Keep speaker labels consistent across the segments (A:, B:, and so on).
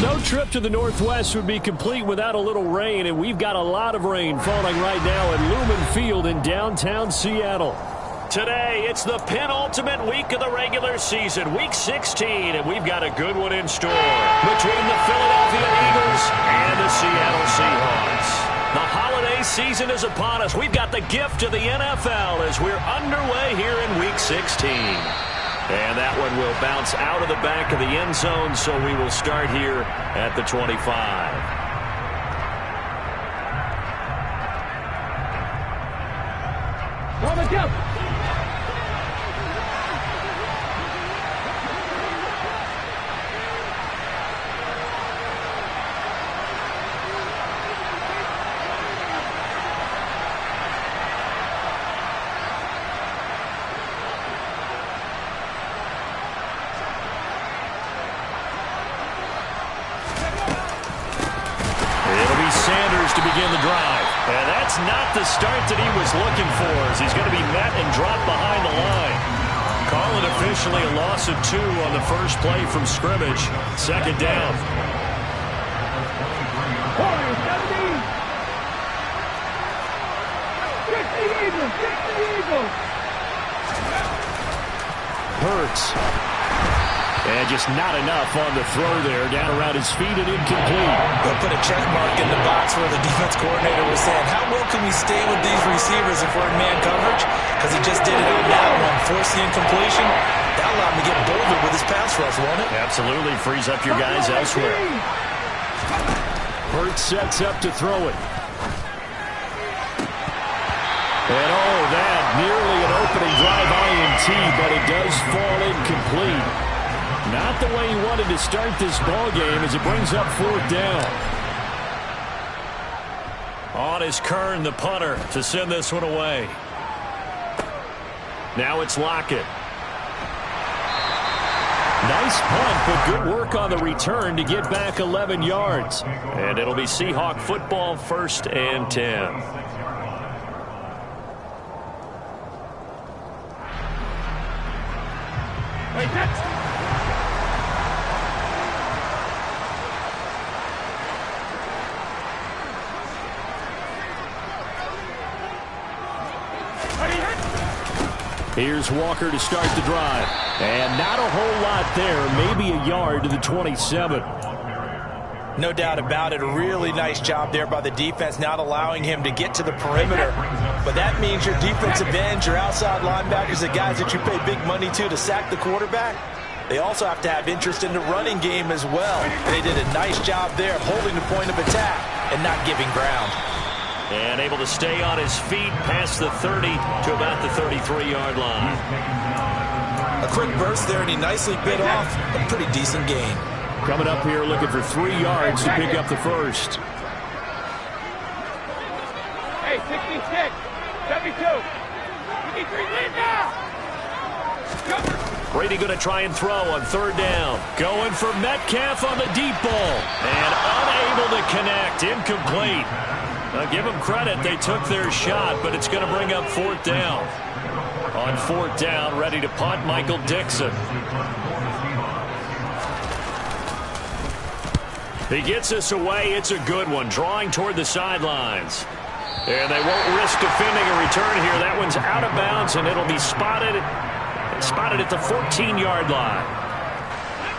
A: No trip to the Northwest would be complete without a little rain, and we've got a lot of rain falling right now at Lumen Field in downtown Seattle. Today, it's the penultimate week of the regular season, Week 16, and we've got a good one in store between the Philadelphia Eagles and the Seattle Seahawks. The holiday season is upon us. We've got the gift of the NFL as we're underway here in Week 16. And that one will bounce out of the back of the end zone, so we will start here at the 25.
B: Robert, go!
A: To begin the drive. And that's not the start that he was looking for, as he's going to be met and dropped behind the line. Call it officially a loss of 2 on the first play from scrimmage. Second down. Hurts. And just not enough on the throw there. Down around his feet and incomplete.
C: They'll put a check mark in the box where the defense coordinator was saying, how well can we stay with these receivers if we're in man coverage? Because he just did it on that one. Force the incompletion. That allowed him to get bolder with his pass rush, won't it?
A: Absolutely. Frees up your guys elsewhere. Hurts sets up to throw it. And that nearly an opening drive INT, but it does fall incomplete. Not the way he wanted to start this ball game as it brings up 4th down. On is Kern, the punter, to send this one away. Now it's Lockett. Nice punt, but good work on the return to get back 11 yards. And it'll be Seahawk football, 1st and 10. Here's Walker to start the drive. And not a whole lot there. Maybe a yard to the 27.
C: No doubt about it. A really nice job there by the defense, not allowing him to get to the perimeter. But that means your defensive ends, your outside linebackers, the guys that you pay big money to sack the quarterback, they also have to have interest in the running game as well. They did a nice job there of holding the point of attack and not giving ground.
A: And able to stay on his feet past the 30 to about the 33-yard line.
C: A quick burst there, and he nicely bit off a pretty decent gain.
A: Coming up here looking for 3 yards to pick up the first.
B: Hey, 66, 72. We need 3 lead now.
A: Brady going to try and throw on 3rd down. Going for Metcalf on the deep ball. And unable to connect. Incomplete. Give them credit. They took their shot, but it's going to bring up 4th down. On 4th down, ready to punt, Michael Dixon. He gets us away. It's a good one. Drawing toward the sidelines. And they won't risk defending a return here. That one's out of bounds, and it'll be spotted at the 14-yard line.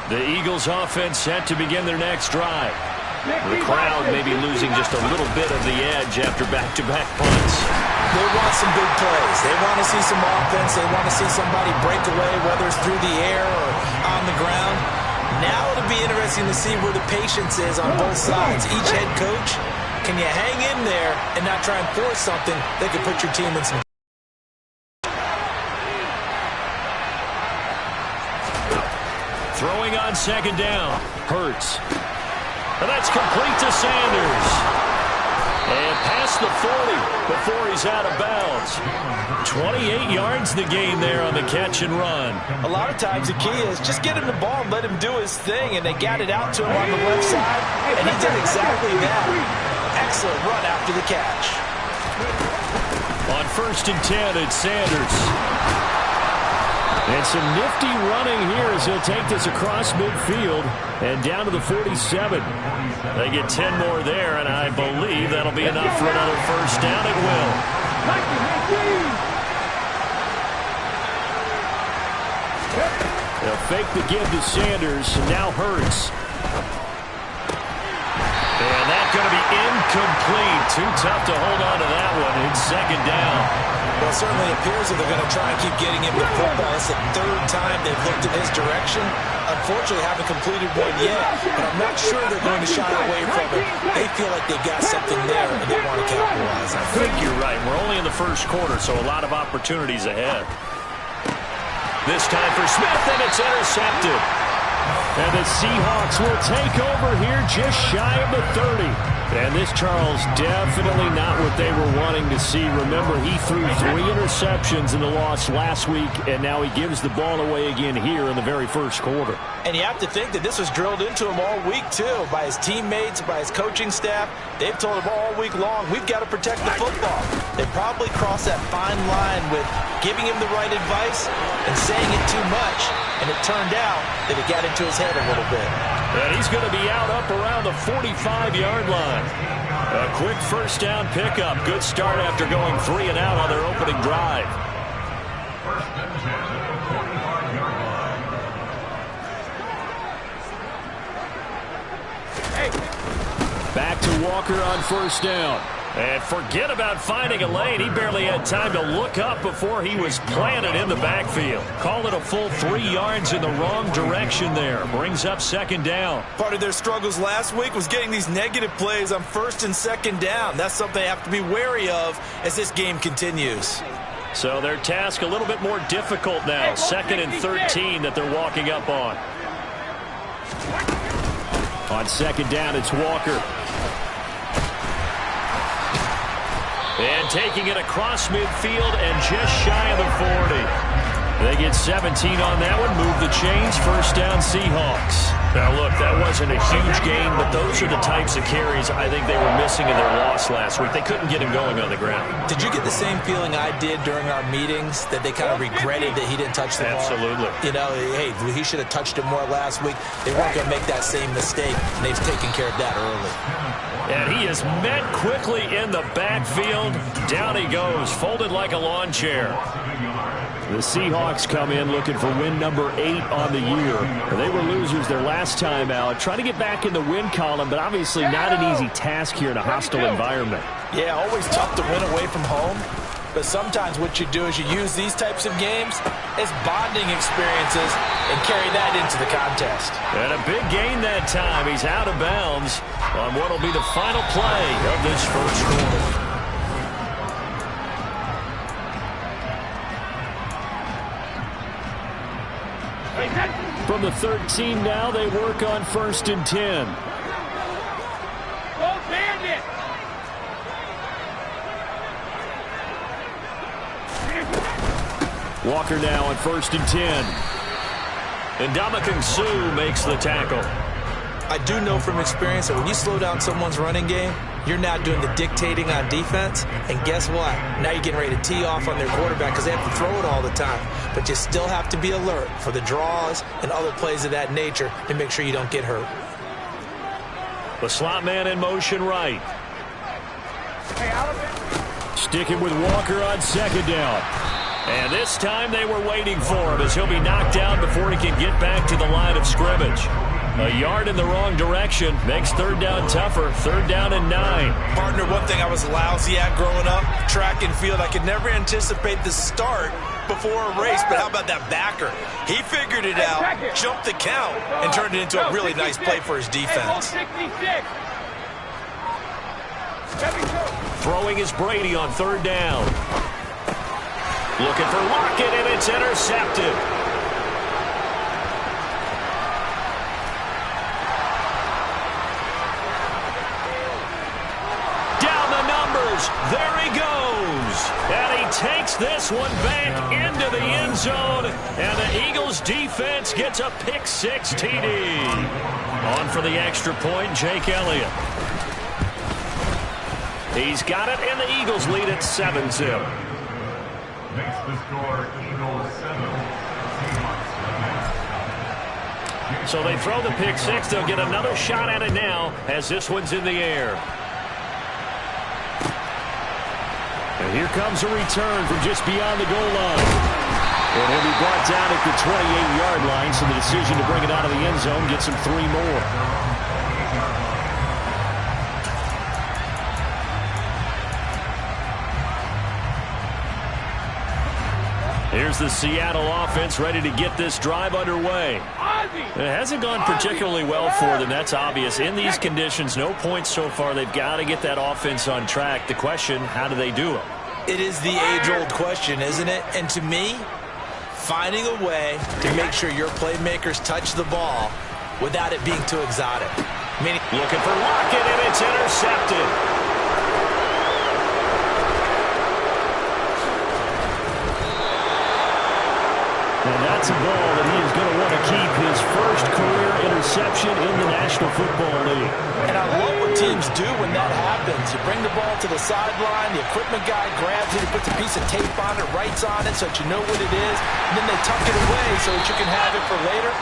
A: The Eagles offense set to begin their next drive. The crowd may be losing just a little bit of the edge after back-to-back punts.
C: They want some big plays. They want to see some offense. They want to see somebody break away, whether it's through the air or on the ground. Now it'll be interesting to see where the patience is on both sides. Each head coach, can you hang in there and not try and force something that could put your team in some...
A: Throwing on 2nd down. Hurts. And that's complete to Sanders. And past the 40 before he's out of bounds. 28 yards the gain there on the catch and run.
C: A lot of times the key is just get him the ball and let him do his thing, and they got it out to him on the left side, and he did exactly that. Excellent run after the catch.
A: On 1st and 10, it's Sanders. And some nifty running here as he'll take this across midfield and down to the 47. They get 10 more there, and I believe that'll be enough for another first down. It will. They'll fake the give to Sanders. Now Hurts. And that's going to be incomplete. Too tough to hold on to that one. It's second down.
C: Well, it certainly appears that they're going to try and keep getting him the football. It's the third time they've looked in his direction. Unfortunately, haven't completed one yet, but I'm not sure they're going to shy away from it. They feel like they've got something there, and they want to capitalize on it.
A: I think you're right. We're only in the first quarter, so a lot of opportunities ahead. This time for Smith, and it's intercepted. And the Seahawks will take over here just shy of the 30. And this, Charles, definitely not what they were wanting to see. Remember, he threw 3 interceptions in the loss last week, and now he gives the ball away again here in the very first quarter.
C: And you have to think that this was drilled into him all week, too, by his teammates, by his coaching staff. They've told him all week long, we've got to protect the football. They probably crossed that fine line with giving him the right advice and saying it too much. And it turned out that it got into his head a little bit.
A: And he's going to be out up around the 45-yard line. A quick first down pickup. Good start after going 3 and out on their opening drive. Back to Walker on first down. And forget about finding a lane. He barely had time to look up before he was planted in the backfield. Call it a full 3 yards in the wrong direction there. Brings up second down.
C: Part of their struggles last week was getting these negative plays on first and second down. That's something they have to be wary of as this game continues.
A: So their task a little bit more difficult now. Second and 13 that they're walking up on. On second down, it's Walker. And taking it across midfield and just shy of the 40. They get 17 on that one. Move the chains. First down, Seahawks. Now, look, that wasn't a huge gain, but those are the types of carries I think they were missing in their loss last week. They couldn't get him going on the ground.
C: Did you get the same feeling I did during our meetings, that they kind of regretted that he didn't touch the ball?
A: Absolutely.
C: You know, hey, he should have touched it more last week. They weren't going to make that same mistake, and they've taken care of that early.
A: And he is met quickly in the backfield. Down he goes, folded like a lawn chair. The Seahawks come in looking for win number 8 on the year. They were losers their last time out. Trying to get back in the win column, but obviously not an easy task here in a hostile environment.
C: Yeah, always tough to win away from home. But sometimes what you do is you use these types of games as bonding experiences and carry that into the contest.
A: And a big gain that time. He's out of bounds on what will be the final play of this first quarter. From the 13 now, they work on first and 10.
B: Go Bandit!
A: Walker now on first and 10. And Ndamukong Suh makes the tackle.
C: I do know from experience that when you slow down someone's running game, you're now doing the dictating on defense. And guess what? Now you're getting ready to tee off on their quarterback because they have to throw it all the time. But you still have to be alert for the draws and other plays of that nature to make sure you don't get hurt.
A: The slot man in motion right. Sticking with Walker on second down. And this time they were waiting for him as he'll be knocked down before he can get back to the line of scrimmage. A yard in the wrong direction makes third down tougher. Third down and 9.
C: Partner, one thing I was lousy at growing up, track and field, I could never anticipate the start before a race, but how about that backer? He figured it out, jumped the count, and turned it into a really nice play for his defense.
A: Throwing is Brady on third down. Looking for Lockett, and it's intercepted. Down the numbers. There he goes. And he takes this one back into the end zone. And the Eagles defense gets a pick six TD. On for the extra point, Jake Elliott. He's got it, and the Eagles lead at 7-0.
D: Makes the score Eagles 7,
A: So they throw the pick six. They'll get another shot at it now as this one's in the air. And here comes a return from just beyond the goal line. And he'll be brought down at the 28-yard line, so the decision to bring it out of the end zone gets him 3 more. Here's the Seattle offense ready to get this drive underway. It hasn't gone particularly well for them, that's obvious. In these conditions, no points so far. They've got to get that offense on track. The question, how do they do it?
C: It is the age-old question, isn't it? And to me, finding a way to make sure your playmakers touch the ball without it being too exotic.
A: Looking for Lockett, and it's intercepted. And that's a ball that he is going to want to keep, his first career interception in the National Football League.
C: And I love what teams do when that happens. You bring the ball to the sideline, the equipment guy grabs it, he puts a piece of tape on it, writes on it so that you know what it is, and then they tuck it away so that you can have it for later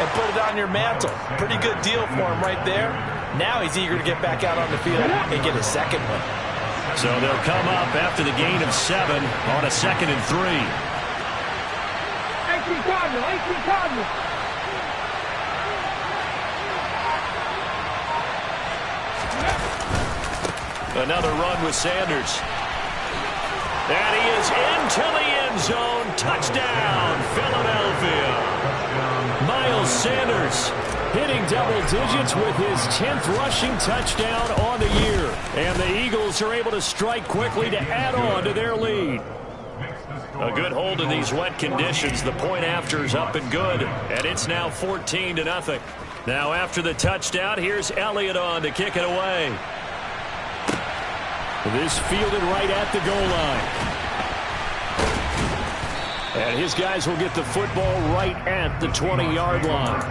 C: and put it on your mantle. Pretty good deal for him right there. Now he's eager to get back out on the field and get his second one.
A: So they'll come up after the gain of 7 on a 2nd and 3.
B: 18 Cardinals.
A: Another run with Sanders. And he is into the end zone. Touchdown, Philadelphia. Miles Sanders hitting double digits with his 10th rushing touchdown on the year. And the Eagles are able to strike quickly to add on to their lead. A good hold in these wet conditions. The point after is up and good. And it's now 14-0. Now after the touchdown, here's Elliott on to kick it away. This fielded right at the goal line. And his guys will get the football right at the 20-yard line.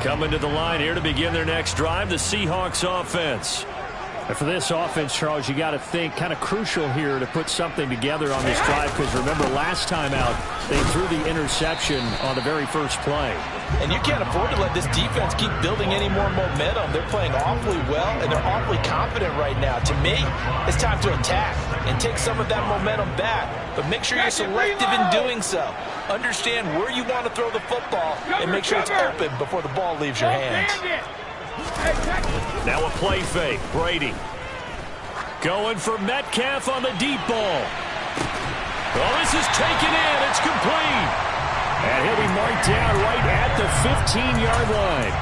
A: Coming to the line here to begin their next drive, the Seahawks offense. And for this offense, Charles, you got to think kind of crucial here to put something together on this drive, because remember last time out they threw the interception on the very first play.
C: And you can't afford to let this defense keep building any more momentum. They're playing awfully well, and they're awfully confident right now. To me, it's time to attack and take some of that momentum back. But make sure you're selective in doing so. Understand where you want to throw the football and make sure it's open before the ball leaves your hands.
A: Now a play fake. Brady going for Metcalf on the deep ball. Oh, this is taken in. It's complete. And he'll be marked down right at the 15-yard line.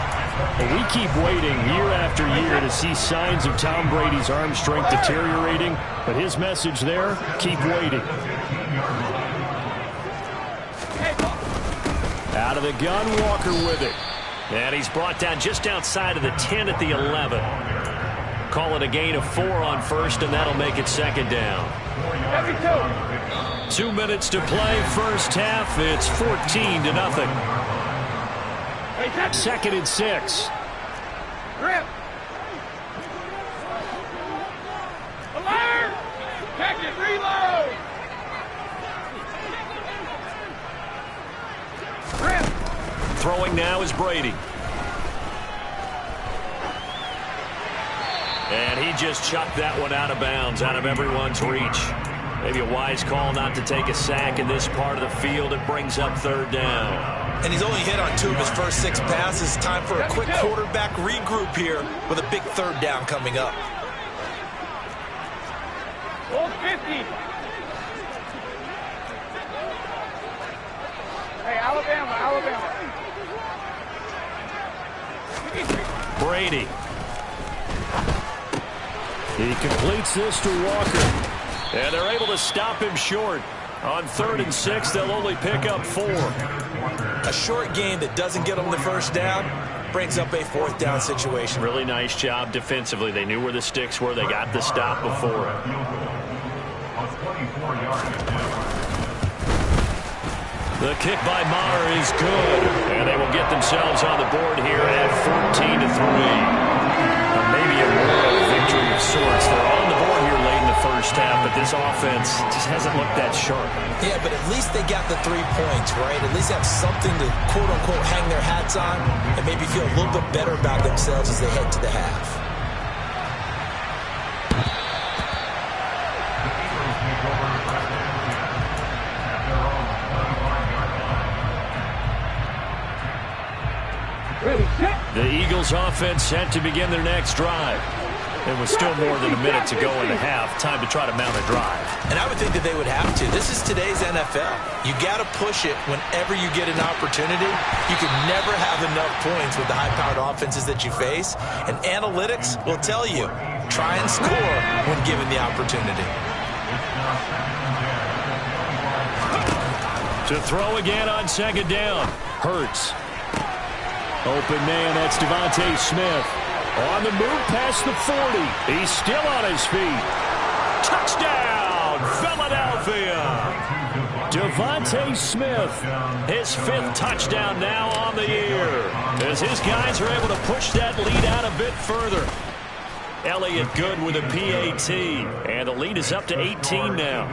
A: Well, we keep waiting year after year to see signs of Tom Brady's arm strength deteriorating. But his message there, keep waiting. Out of the gun, Walker with it. And he's brought down just outside of the 10 at the 11. Call it a gain of 4 on first, and that'll make it second down. 2 minutes to play, first half. It's 14-0. 2nd and 6.
B: Grip. Alert! Check it, reload! Grip.
A: Throwing now is Brady. And he just chucked that one out of bounds, out of everyone's reach. Maybe a wise call not to take a sack in this part of the field. It brings up 3rd down.
C: And he's only hit on 2 of his first 6 passes. Time for a quick quarterback regroup here with a big 3rd down coming up.
B: Hold 50. Hey, Alabama.
A: Brady. He completes this to Walker. And they're able to stop him short. On 3rd and 6, they'll only pick up 4.
C: A short game that doesn't get them the first down brings up a 4th down situation.
A: Really nice job defensively. They knew where the sticks were. They got the stop before it. The kick by Maher is good. And they will get themselves on the board here at 14-3. Maybe maybe a moral victory of sorts. They're on the board here late in the first half, but this offense just hasn't looked that sharp.
C: Yeah, but at least they got the 3 points, right? At least have something to, quote-unquote, hang their hats on and maybe feel a little bit better about themselves as they head to the half.
A: The Eagles offense set to begin their next drive. It was still more than a minute to go in the half. Time to try to mount a drive.
C: And I would think that they would have to. This is today's NFL. You got to push it whenever you get an opportunity. You can never have enough points with the high-powered offenses that you face. And analytics will tell you, try and score when given the opportunity.
A: To throw again on second down. Hurts. Open man, that's Devontae Smith. On the move past the 40. He's still on his feet. Touchdown, Philadelphia. Devontae Smith, his 5th touchdown now on the year, as his guys are able to push that lead out a bit further. Elliott good with a PAT, and the lead is up to 18 now.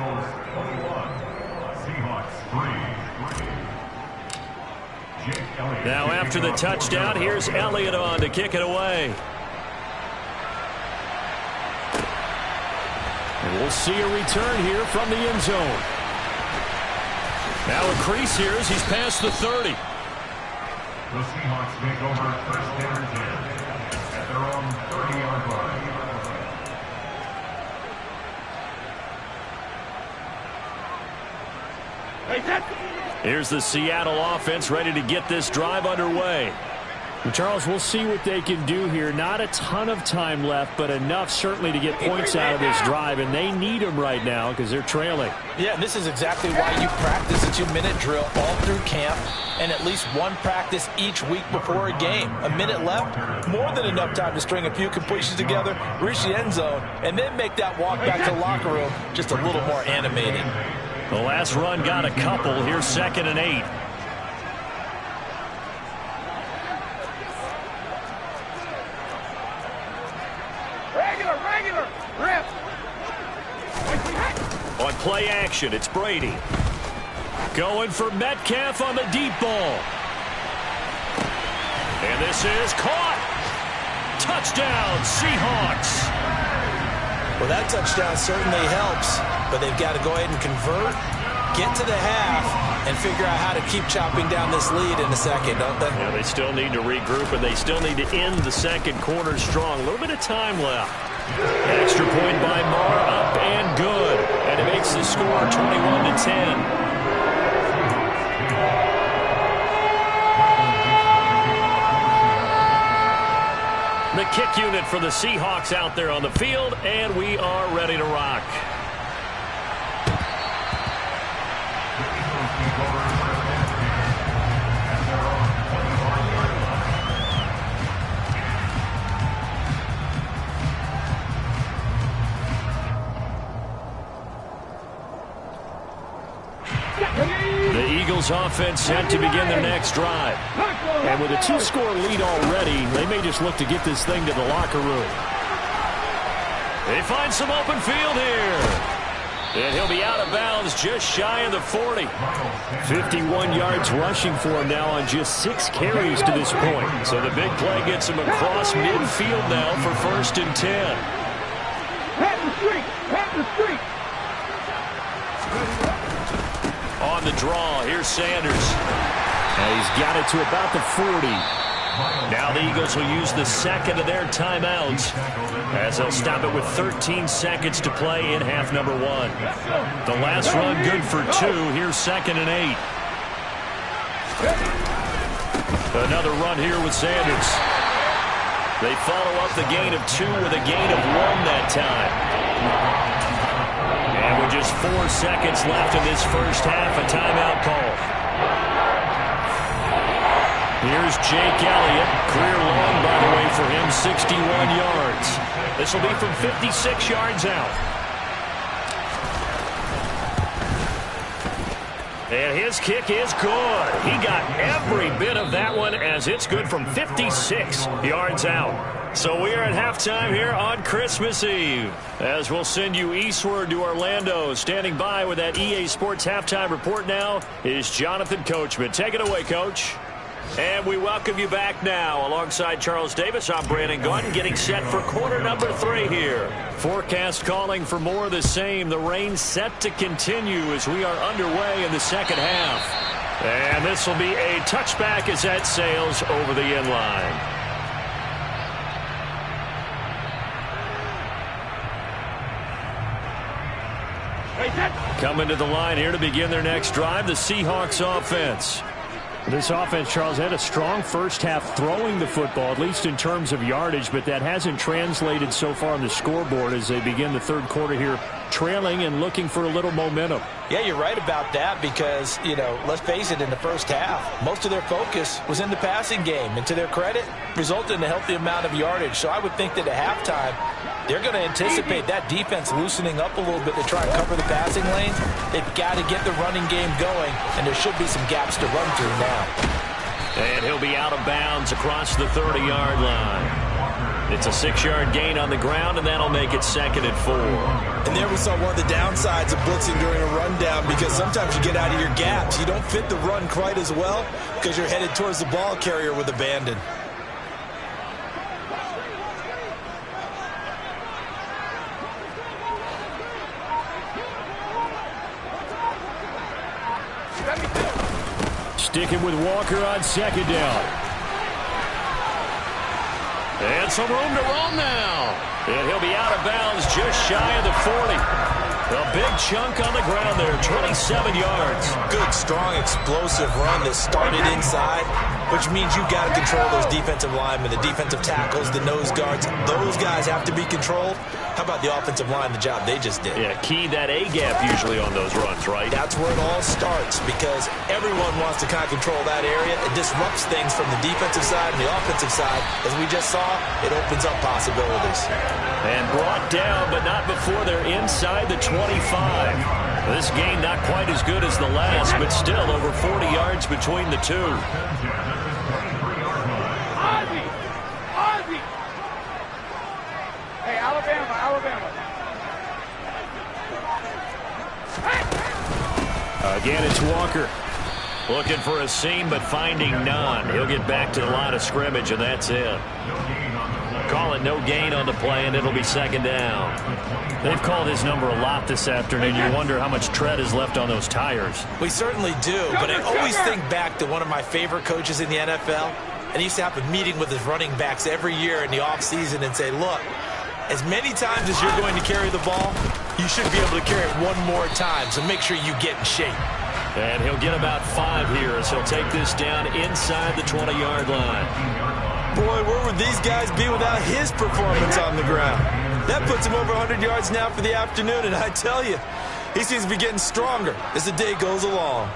A: Now after the touchdown, here's Elliott on to kick it away. And we'll see a return here from the end zone. Now a crease here as he's past the 30.
D: The Seahawks take over first down and 10 at their own 30-yard line.
A: Here's the Seattle offense ready to get this drive underway. And Charles, we'll see what they can do here. Not a ton of time left, but enough certainly to get points out of this drive, and they need them right now because they're trailing.
C: Yeah, and this is exactly why you practice a 2-minute drill all through camp and at least one practice each week before a game. A minute left, more than enough time to string a few completions together, reach the end zone, and then make that walk back to the locker room just a little more animated.
A: The last run got a couple. Here's 2nd and 8.
B: Regular, rip.
A: On play action, it's Brady. Going for Metcalf on the deep ball. And this is caught. Touchdown, Seahawks.
C: Well, that touchdown certainly helps, but they've got to go ahead and convert, get to the half, and figure out how to keep chopping down this lead in a second, don't they?
A: Yeah, they still need to regroup, and they still need to end the second quarter strong. A little bit of time left. Extra point by Marr, up and good. And it makes the score 21-10. The kick unit for the Seahawks out there on the field, and we are ready to rock. The Eagles offense set to begin their next drive. And with a 2-score lead already, they may just look to get this thing to the locker room. They find some open field here. And he'll be out of bounds just shy of the 40. 51 yards rushing for him now on just 6 carries to this point. So the big play gets him across midfield now for 1st and 10.
B: Pat the street.
A: On the draw, here's Sanders. And he's got it to about the 40. Now the Eagles will use the 2nd of their timeouts as they'll stop it with 13 seconds to play in half number 1. The last run good for 2. Here's 2nd and 8. Another run here with Sanders. They follow up the gain of 2 with a gain of 1 that time. And with just 4 seconds left in this first half, a timeout call. Here's Jake Elliott. Career long, by the way, for him, 61 yards. This will be from 56 yards out. And his kick is good. He got every bit of that one as it's good from 56 yards out. So we are at halftime here on Christmas Eve. As we'll send you eastward to Orlando. Standing by with that EA Sports halftime report now is Jonathan Coachman. Take it away, Coach. And we welcome you back now. Alongside Charles Davis, I'm Brandon Gaudin, getting set for quarter number 3 here. Forecast calling for more of the same. The rain set to continue as we are underway in the second half. And this will be a touchback as that sails over the end line. Coming to the line here to begin their next drive, the Seahawks offense. This offense, Charles, had a strong first half throwing the football, at least in terms of yardage, but that hasn't translated so far on the scoreboard as they begin the third quarter here, trailing and looking for a little momentum.
C: Yeah, you're right about that because, let's face it, in the first half, most of their focus was in the passing game. And to their credit, resulted in a healthy amount of yardage. So I would think that at halftime, they're going to anticipate that defense loosening up a little bit to try and cover the passing lanes. They've got to get the running game going, and there should be some gaps to run through now.
A: And he'll be out of bounds across the 30-yard line. It's a 6-yard gain on the ground, and that'll make it 2nd and 4.
C: And there we saw one of the downsides of blitzing during a rundown because sometimes you get out of your gaps. You don't fit the run quite as well because you're headed towards the ball carrier with abandon.
A: Sticking with Walker on 2nd down. And some room to run now. And he'll be out of bounds just shy of the 40. A big chunk on the ground there, 27 yards.
C: Good, strong, explosive run that started inside, which means you've got to control those defensive linemen, the defensive tackles, the nose guards. Those guys have to be controlled. How about the offensive line, the job they just did?
A: Yeah, key that A-gap usually on those runs, right?
C: That's where it all starts because everyone wants to kind of control that area. It disrupts things from the defensive side and the offensive side. As we just saw, it opens up possibilities.
A: And brought down, but not before they're inside the 25. This game not quite as good as the last, but still over 40 yards between the two.
B: Hey, Alabama.
A: Again, it's Walker. Looking for a seam, but finding none. He'll get back to the line of scrimmage, and that's it. Call it no gain on the play, and it'll be 2nd down. They've called his number a lot this afternoon. You wonder how much tread is left on those tires.
C: We certainly do, but I always think back to one of my favorite coaches in the NFL, and he used to have a meeting with his running backs every year in the offseason and say, look, as many times as you're going to carry the ball, you should be able to carry it one more time, so make sure you get in shape.
A: And he'll get about 5 here as he'll take this down inside the 20-yard line.
C: Boy, where would these guys be without his performance on the ground? That puts him over 100 yards now for the afternoon, and I tell you, he seems to be getting stronger as the day goes along.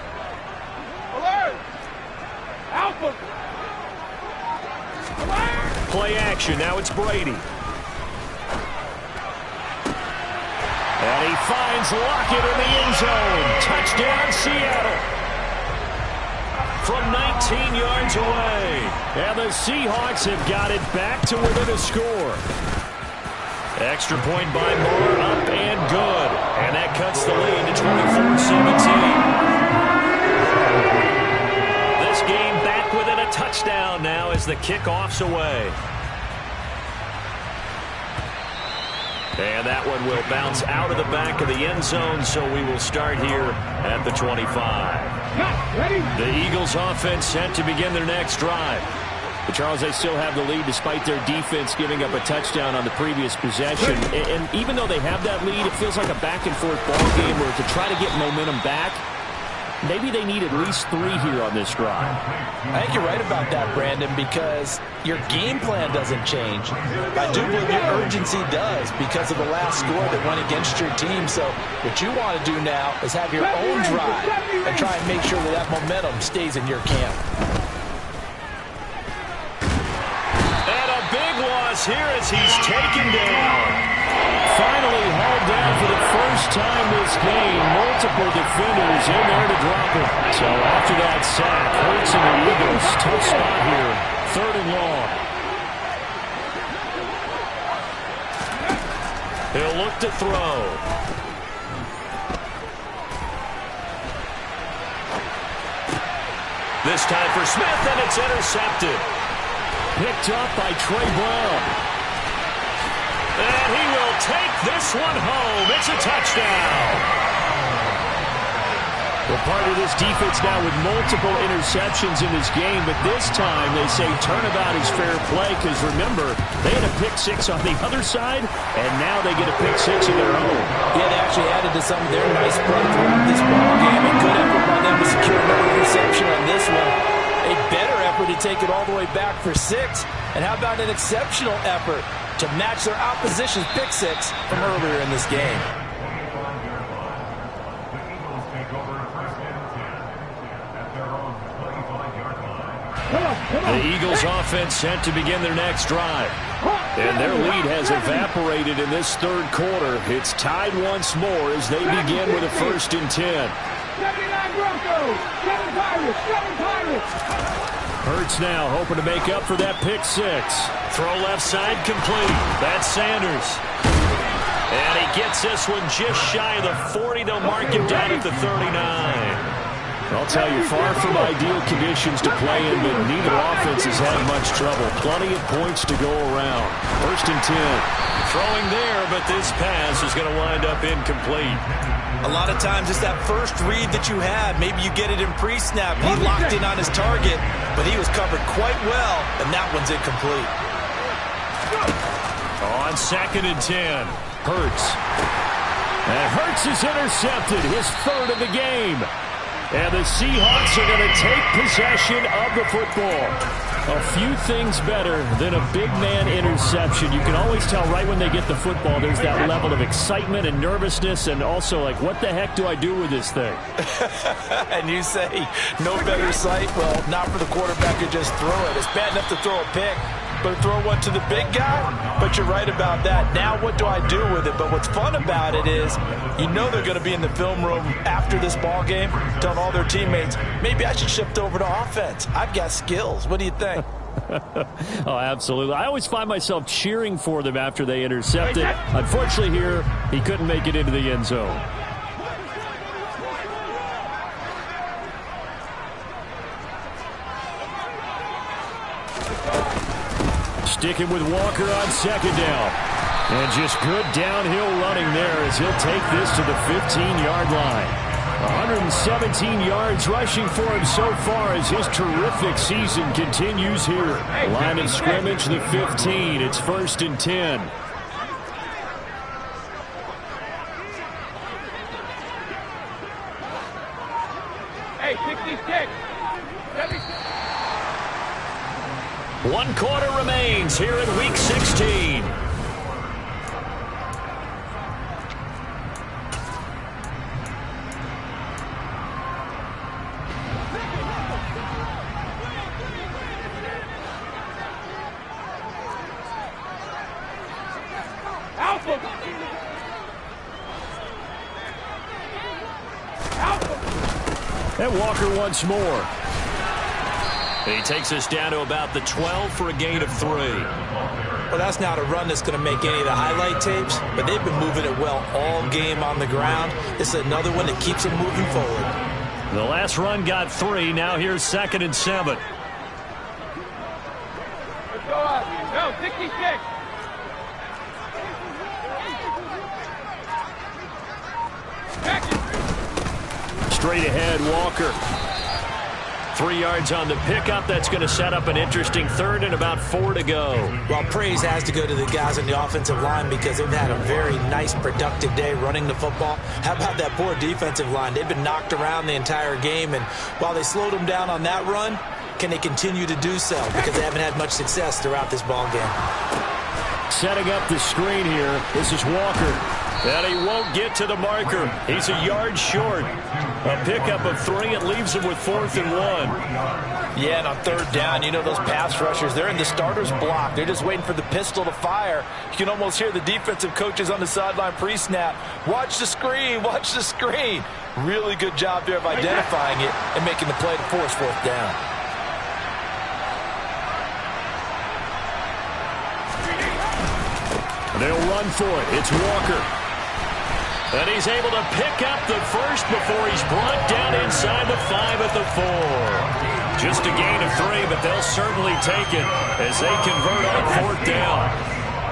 B: Alert! Alpha! Alert!
A: Play action. Now it's Brady. And he finds Lockett in the end zone. Touchdown, Seattle. From 19 yards away. And the Seahawks have got it back to within a score. Extra point by Moore, up and good. And that cuts the lead to 24-17. This game back within a touchdown now as the kickoff's away. And that one will bounce out of the back of the end zone, so we will start here at the 25. The Eagles offense set to begin their next drive. But Charles, they still have the lead despite their defense giving up a touchdown on the previous possession. And even though they have that lead, it feels like a back-and-forth ball game where to try to get momentum back, maybe they need at least 3 here on this drive.
C: I think you're right about that, Brandon, because your game plan doesn't change. I do believe your urgency does because of the last score that went against your team. So what you want to do now is have your own drive and try and make sure that momentum stays in your camp.
A: And a big loss here as he's taken down. Finally hauled down for the first time this game. Multiple defenders in there to drop him. So after that sack, Hurts and the Eagles, tough spot here. 3rd and long. He'll look to throw. This time for Smith, and it's intercepted. Picked up by Trey Brown. And he will take this one home. It's a touchdown. Well, part of this defense now with multiple interceptions in this game, but this time they say turnabout is fair play because, remember, they had a pick-6 on the other side, and now they get a pick-6 of their own.
C: Yeah, they actually added to some of their nice play throughout this ball game, and good effort by them to secure another interception on this one. A better effort to take it all the way back for 6, and how about an exceptional effort to match their opposition's pick-6 from earlier in this game.
A: The Eagles offense set to begin their next drive. And their lead has evaporated in this third quarter. It's tied once more as they begin with a 1st and 10.
B: 79 Broncos, 7 Pirates, 7 Pirates.
A: Hurts now hoping to make up for that pick-6. Throw left side complete. That's Sanders. And he gets this one just shy of the 40. They'll mark him down at the 39. I'll tell you, far from ideal conditions to play in, but neither offense has had much trouble. Plenty of points to go around. 1st and 10. Throwing there, but this pass is going to wind up incomplete.
C: A lot of times it's that first read that you have. Maybe you get it in pre-snap. He locked in on his target, but he was covered quite well, and that one's incomplete.
A: On 2nd and 10, Hurts. And Hurts is intercepted, his 3rd of the game. And the Seahawks are going to take possession of the football. A few things better than a big man interception. You can always tell right when they get the football, there's that level of excitement and nervousness, and also like, what the heck do I do with this thing?
C: And you say, no better sight? Well, not for the quarterback to just throw it. It's bad enough to throw a pick, but throw one to the big guy? But you're right about that. Now what do I do with it? But what's fun about it is, you know they're going to be in the film room after this ball game telling all their teammates, maybe I should shift over to offense. I've got skills. What do you think?
A: Oh, absolutely. I always find myself cheering for them after they intercept it. Unfortunately here, he couldn't make it into the end zone. Sticking with Walker on 2nd down. And just good downhill running there as he'll take this to the 15-yard line. 117 yards rushing for him so far as his terrific season continues here. Line of scrimmage, the 15. It's 1st and 10.
B: Hey, 66.
A: 1 quarter remains here in Week 16. And Walker once more. He takes us down to about the 12 for a gain of 3.
C: Well, that's not a run that's going to make any of the highlight tapes, but they've been moving it well all game on the ground. This is another one that keeps them moving forward.
A: The last run got 3. Now here's 2nd and 7.
B: Let's go up. No, 66.
A: Straight ahead, Walker. 3 yards on the pickup. That's going to set up an interesting 3rd and about 4 to go.
C: Well, praise has to go to the guys on the offensive line because they've had a very nice, productive day running the football. How about that poor defensive line? They've been knocked around the entire game, and while they slowed them down on that run, can they continue to do so? Because they haven't had much success throughout this ball game.
A: Setting up the screen here. This is Walker. And he won't get to the marker. He's a yard short. A pickup of 3. It leaves him with 4th and 1.
C: Yeah, and on 3rd down, you know those pass rushers, they're in the starter's block. They're just waiting for the pistol to fire. You can almost hear the defensive coaches on the sideline pre-snap. Watch the screen, watch the screen. Really good job there of identifying it and making the play to force 4th down.
A: They'll run for it. It's Walker. And he's able to pick up the first before he's brought down inside the 5 at the 4. Just a gain of 3, but they'll certainly take it as they convert on 4th down.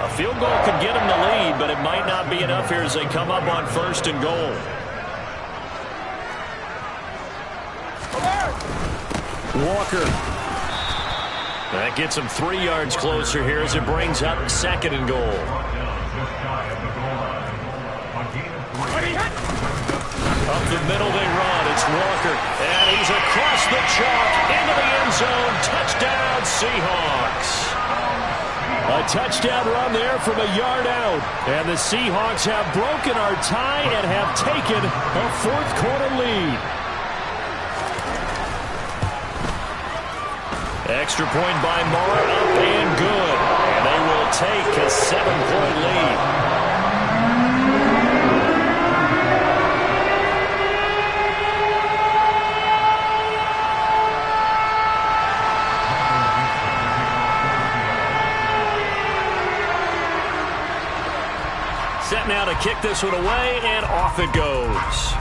A: A field goal could get them the lead, but it might not be enough here as they come up on 1st and goal. Walker. That gets him 3 yards closer here as it brings up 2nd and goal. Up the middle they run. It's Walker. And he's across the chalk into the end zone. Touchdown, Seahawks. A touchdown run there from a yard out. And the Seahawks have broken our tie and have taken a 4th quarter lead. Extra point by Marr, up and good. And they will take a 7-point lead. Set now to kick this one away, and off it goes.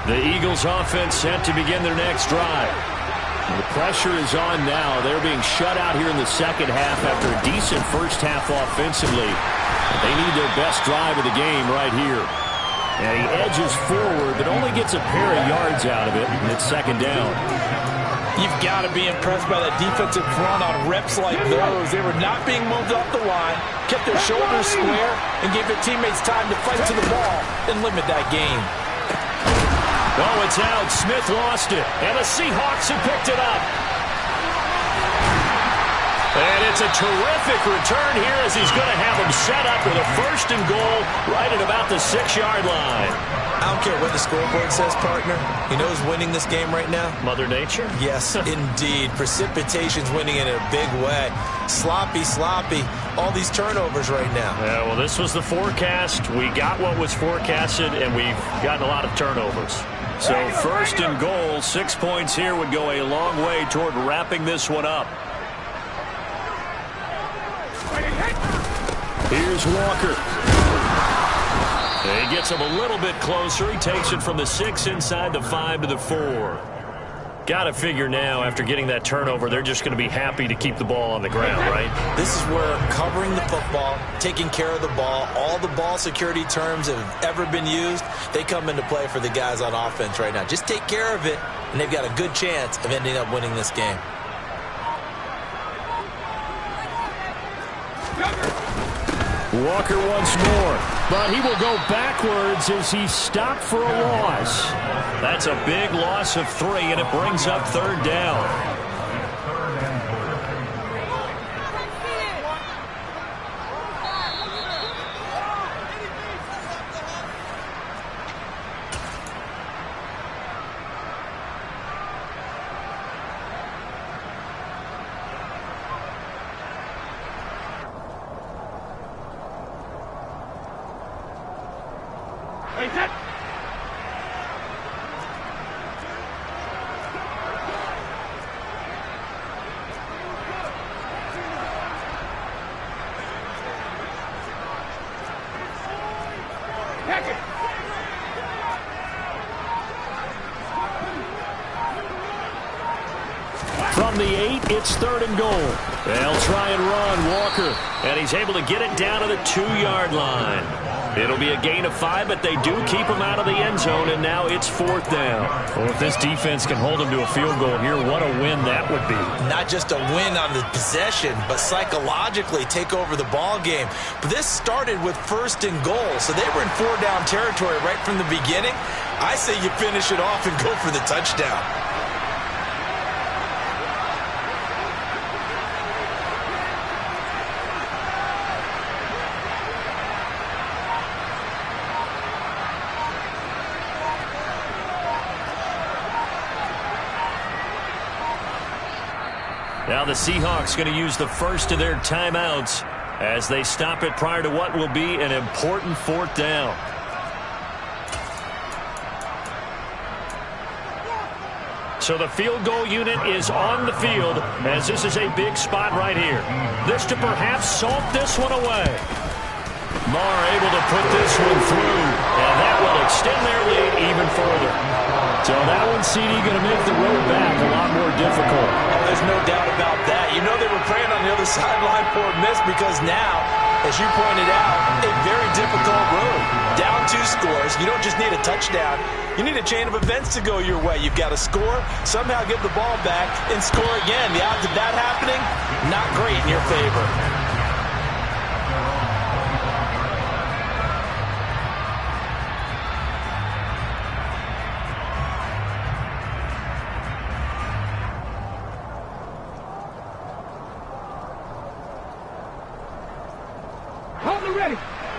A: The Eagles offense set to begin their next drive. The pressure is on now. They're being shut out here in the second half after a decent first half offensively. They need their best drive of the game right here. And he edges forward, but only gets a pair of yards out of it, and it's 2nd down.
C: You've got to be impressed by that defensive front on reps like those. They were not being moved off the line, kept their shoulders square, and gave their teammates time to fight to the ball and limit that game.
A: Oh, it's out. Smith lost it. And the Seahawks have picked it up. And it's a terrific return here as he's going to have them set up with a 1st and goal right at about the 6-yard line.
C: I don't care what the scoreboard says, partner. You know who's winning this game right now?
A: Mother Nature?
C: Yes, indeed. Precipitation's winning in a big way. Sloppy, sloppy. All these turnovers right now.
A: Yeah, well, this was the forecast. We got what was forecasted, and we've gotten a lot of turnovers. So 1st and goal, 6 points here would go a long way toward wrapping this one up. Here's Walker. He gets him a little bit closer. He takes it from the 6 inside the 5 to the 4. Got to figure now, after getting that turnover, they're just going to be happy to keep the ball on the ground, right?
C: This is where covering the football, taking care of the ball, all the ball security terms that have ever been used, they come into play for the guys on offense right now. Just take care of it, and they've got a good chance of ending up winning this game.
A: Walker once more, but he will go backwards as he's stopped for a loss. That's a big loss of 3, and it brings up 3rd down. From the 8, it's 3rd and goal. They'll try and run Walker, and he's able to get it down to the 2-yard line. It'll be a gain of 5, but they do keep him out of the end zone, and now it's 4th down. Well, if this defense can hold him to a field goal here, what a win that would be.
C: Not just a win on the possession, but psychologically take over the ball game. But this started with 1st and goal, so they were in 4-down territory right from the beginning. I say you finish it off and go for the touchdown.
A: the Seahawks going to use the first of their timeouts as they stop it prior to what will be an important fourth down. So the field goal unit is on the field as this is a big spot right here. This to perhaps salt this one away. Marr able to put this one through, and that will extend their lead even further. So that one, CD, going to make the road back a lot more difficult.
C: Oh, there's no doubt about that. You know they were praying on the other sideline for a miss because now, as you pointed out, a very difficult road. Down 2 scores. You don't just need a touchdown. You need a chain of events to go your way. You've got to score, somehow get the ball back, and score again. The odds of that happening, not great in your favor.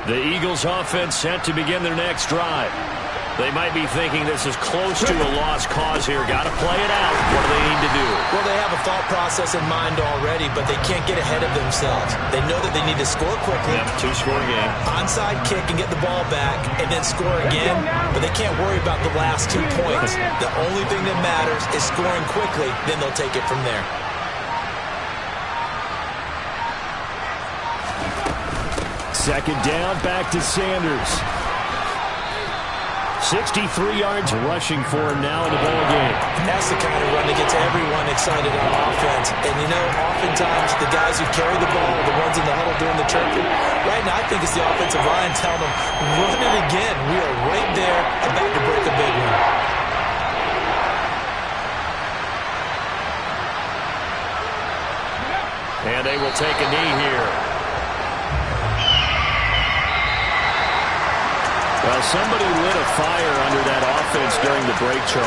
A: The Eagles offense set to begin their next drive. They might be thinking this is close to a lost cause here. Got to play it out. What do they need to do?
C: Well, they have a thought process in mind already, but they can't get ahead of themselves. They know that they need to score quickly.
A: Yep, 2-score game.
C: Onside kick and get the ball back and then score again, but they can't worry about the last 2 points. The only thing that matters is scoring quickly, then they'll take it from there.
A: Second down, back to Sanders. 63 yards rushing for him now in the ball game.
C: That's the kind of run that gets everyone excited on offense. And, you know, oftentimes the guys who carry the ball are the ones in the huddle doing the chirping. Right now, I think it's the offensive line telling them, run it again. We are right there about to break a big one.
A: And they will take a knee here. Well, somebody lit a fire under that offense during the break, Charles.